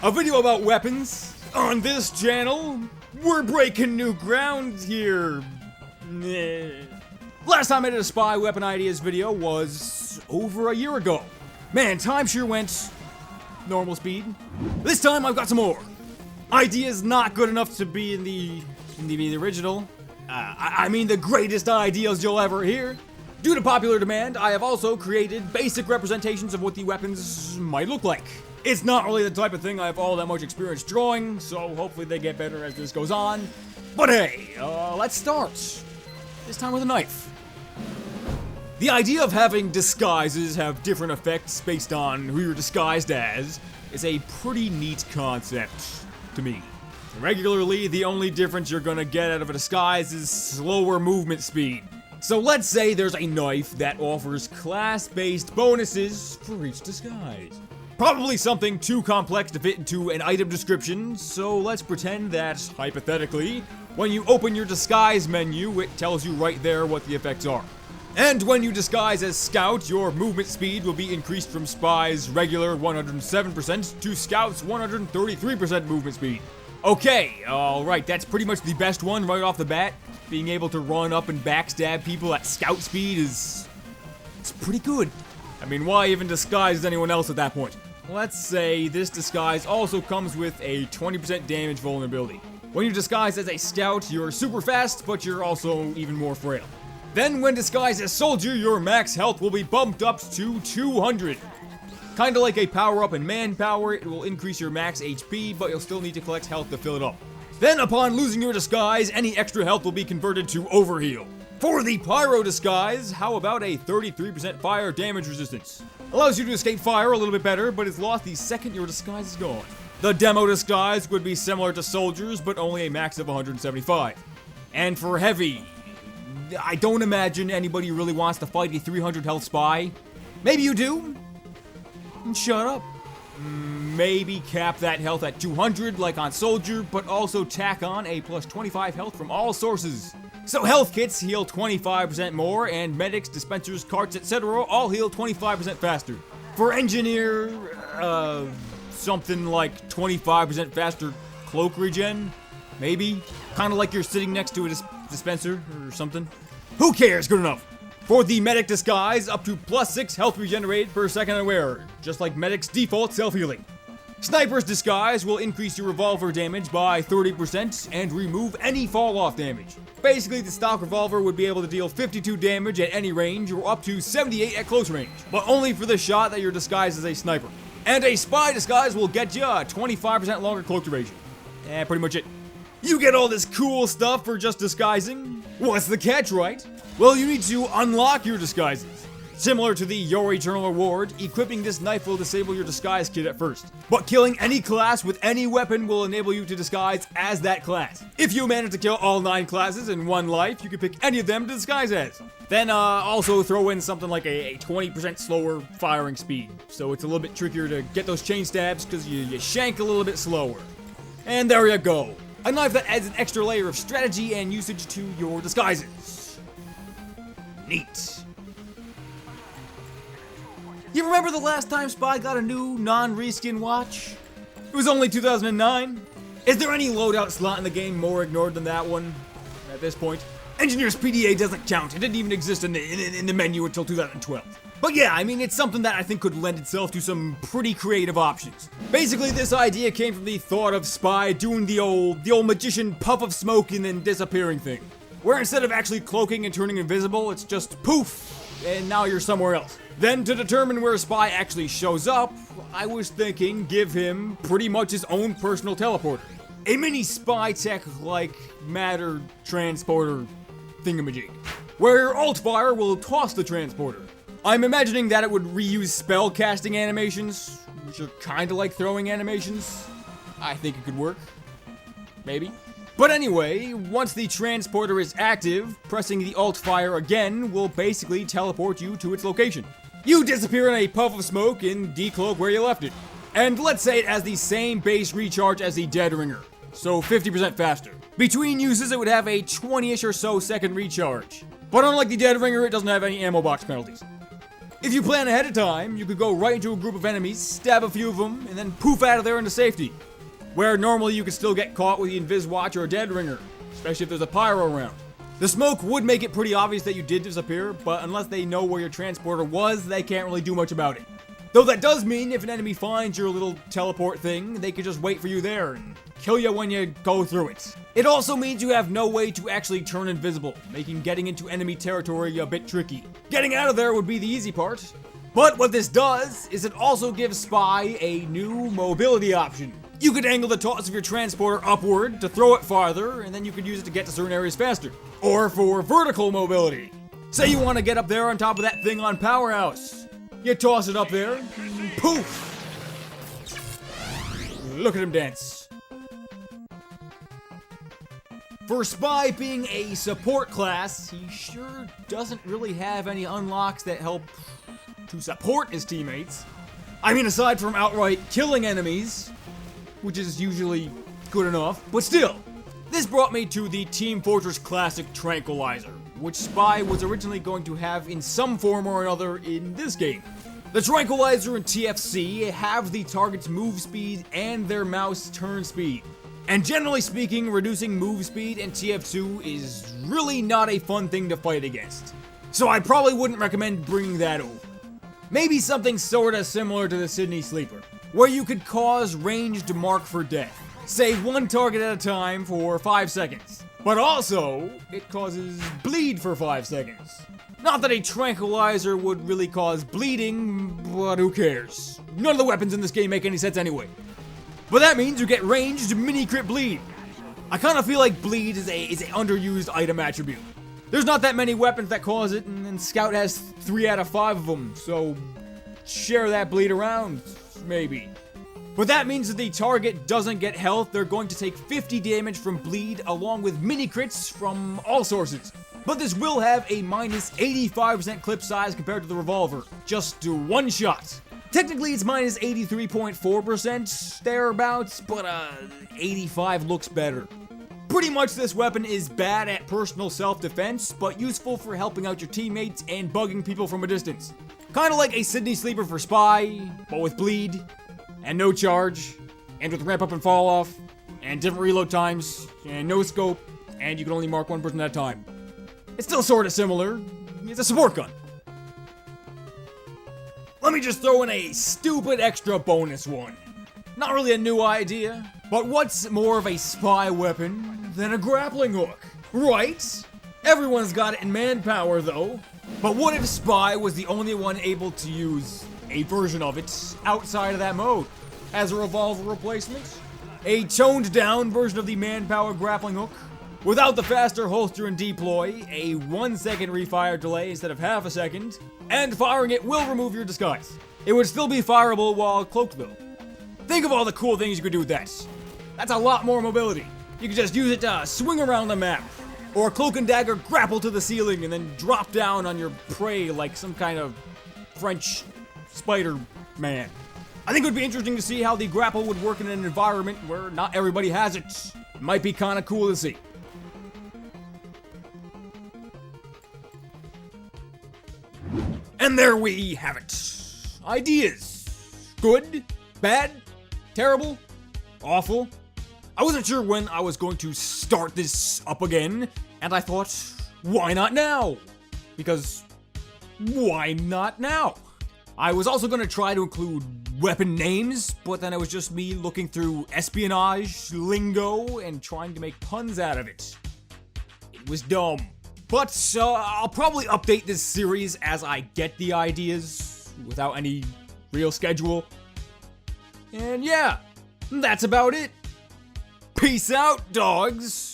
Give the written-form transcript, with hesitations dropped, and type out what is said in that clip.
a video about weapons. On this channel, we're breaking new ground here. Last time I did a spy weapon ideas video was over a year ago. Man, time sure went normal speed. This time I've got some more. Ideas not good enough to be in the original. I mean the greatest ideas you'll ever hear. Due to popular demand, I have also created basic representations of what the weapons might look like. It's not really the type of thing I have all that much experience drawing, so hopefully they get better as this goes on. But hey, let's start. This time with a knife. The idea of having disguises have different effects based on who you're disguised as is a pretty neat concept to me. Regularly, the only difference you're gonna get out of a disguise is slower movement speed. So let's say there's a knife that offers class-based bonuses for each disguise. Probably something too complex to fit into an item description, so let's pretend that, hypothetically, when you open your disguise menu, it tells you right there what the effects are. And when you disguise as Scout, your movement speed will be increased from Spy's regular 107% to Scout's 133% movement speed. Okay, alright, that's pretty much the best one right off the bat. Being able to run up and backstab people at Scout speed it's pretty good. I mean, why even disguise as anyone else at that point? Let's say this disguise also comes with a 20% damage vulnerability. When you disguise as a Scout, you're super fast, but you're also even more frail. Then when disguised as Soldier, your max health will be bumped up to 200. Kinda like a power-up in manpower, it will increase your max HP, but you'll still need to collect health to fill it up. Then upon losing your disguise, any extra health will be converted to overheal. For the Pyro Disguise, how about a 33% fire damage resistance? Allows you to escape fire a little bit better, but is lost the second your disguise is gone. The Demo Disguise would be similar to Soldiers, but only a max of 175. And for Heavy, I don't imagine anybody really wants to fight a 300 health Spy. Maybe you do? Shut up. Maybe cap that health at 200 like on Soldier, but also tack on a plus 25 health from all sources. So health kits heal 25% more, and medics, dispensers, carts, etc. all heal 25% faster. For Engineer, something like 25% faster cloak regen? Maybe? Kinda like you're sitting next to a dispenser or something. Who cares? Good enough. For the Medic Disguise, up to plus 6 health regenerated per second on wearer, just like Medic's default self-healing. Sniper's Disguise will increase your revolver damage by 30% and remove any fall-off damage. Basically, the stock revolver would be able to deal 52 damage at any range or up to 78 at close range, but only for the shot that you're disguised as a sniper. And a Spy Disguise will get you a 25% longer cloak duration. Pretty much it. You get all this cool stuff for just disguising? What's the catch, right? Well, you need to unlock your disguises. Similar to the Your Eternal Reward, equipping this knife will disable your disguise kit at first. But killing any class with any weapon will enable you to disguise as that class. If you manage to kill all 9 classes in one life, you can pick any of them to disguise as. Then also throw in something like a 20% slower firing speed. So it's a little bit trickier to get those chain stabs because you shank a little bit slower. And there you go. A knife that adds an extra layer of strategy and usage to your disguises. Neat. You remember the last time Spy got a new non-reskin watch? It was only 2009. Is there any loadout slot in the game more ignored than that one at this point? Engineer's PDA doesn't count. It didn't even exist in the menu until 2012. But yeah, I mean, it's something that I think could lend itself to some pretty creative options. Basically, this idea came from the thought of Spy doing the old magician puff of smoke and then disappearing thing. Where instead of actually cloaking and turning invisible, it's just poof, and now you're somewhere else. Then to determine where Spy actually shows up, I was thinking give him pretty much his own personal teleporter. A mini Spy tech-like matter transporter thingamajig, where Alt-Fire will toss the transporter. I'm imagining that it would reuse spell casting animations, which are kinda like throwing animations. I think it could work. Maybe. But anyway, once the transporter is active, pressing the Alt-Fire again will basically teleport you to its location. You disappear in a puff of smoke and decloak where you left it. And let's say it has the same base recharge as the Dead Ringer, so 50% faster. Between uses, it would have a 20-ish or so second recharge. But unlike the Dead Ringer, it doesn't have any ammo box penalties. If you plan ahead of time, you could go right into a group of enemies, stab a few of them, and then poof out of there into safety. Where normally you could still get caught with the Invis Watch or a Dead Ringer, especially if there's a Pyro around. The smoke would make it pretty obvious that you did disappear, but unless they know where your transporter was, they can't really do much about it. Though that does mean if an enemy finds your little teleport thing, they could just wait for you there and kill you when you go through it. It also means you have no way to actually turn invisible, making getting into enemy territory a bit tricky. Getting out of there would be the easy part. But what this does is it also gives Spy a new mobility option. You could angle the toss of your transporter upward to throw it farther, and then you could use it to get to certain areas faster. Or for vertical mobility. Say you want to get up there on top of that thing on Powerhouse. You toss it up there, and poof! Look at him dance. For Spy being a support class, he sure doesn't really have any unlocks that help to support his teammates. I mean, aside from outright killing enemies, which is usually good enough, but still. This brought me to the Team Fortress Classic Tranquilizer, which Spy was originally going to have in some form or another in this game. The Tranquilizer and TFC have the target's move speed and their mouse turn speed. And generally speaking, reducing move speed in TF2 is really not a fun thing to fight against. So I probably wouldn't recommend bringing that over. Maybe something sorta similar to the Sydney Sleeper, where you could cause ranged mark for death. Say one target at a time for 5 seconds. But also, it causes bleed for 5 seconds. Not that a tranquilizer would really cause bleeding, but who cares? None of the weapons in this game make any sense anyway. But that means you get ranged mini crit bleed. I kinda feel like bleed is a underused item attribute. There's not that many weapons that cause it, and Scout has 3 out of 5 of them, so share that bleed around, maybe. But that means that the target doesn't get health, they're going to take 50 damage from bleed along with mini crits from all sources. But this will have a minus 85% clip size compared to the revolver, just one shot. Technically it's minus 83.4% thereabouts, but 85 looks better. Pretty much this weapon is bad at personal self-defense, but useful for helping out your teammates and bugging people from a distance. Kinda like a Sydney Sleeper for Spy, but with bleed, and no charge, and with ramp up and fall off, and different reload times, and no scope, and you can only mark one person at a time. It's still sorta similar, it's a support gun. Let me just throw in a stupid extra bonus one. Not really a new idea, but what's more of a spy weapon than a grappling hook, right? Everyone's got it in manpower though. But what if Spy was the only one able to use a version of it outside of that mode? As a revolver replacement? A toned down version of the manpower grappling hook? Without the faster holster and deploy, a 1 second refire delay instead of half a second, and firing it will remove your disguise. It would still be fireable while cloaked though. Think of all the cool things you could do with that. That's a lot more mobility. You could just use it to swing around the map, or cloak and dagger grapple to the ceiling and then drop down on your prey like some kind of French Spider-Man. I think it would be interesting to see how the grapple would work in an environment where not everybody has it. It might be kinda cool to see. And there we have it. Ideas. Good, bad, terrible, awful. I wasn't sure when I was going to start this up again, and I thought, why not now? Because, why not now? I was also going to try to include weapon names, but then it was just me looking through espionage, lingo, and trying to make puns out of it. It was dumb. But I'll probably update this series as I get the ideas, without any real schedule. And yeah, that's about it. Peace out, dogs.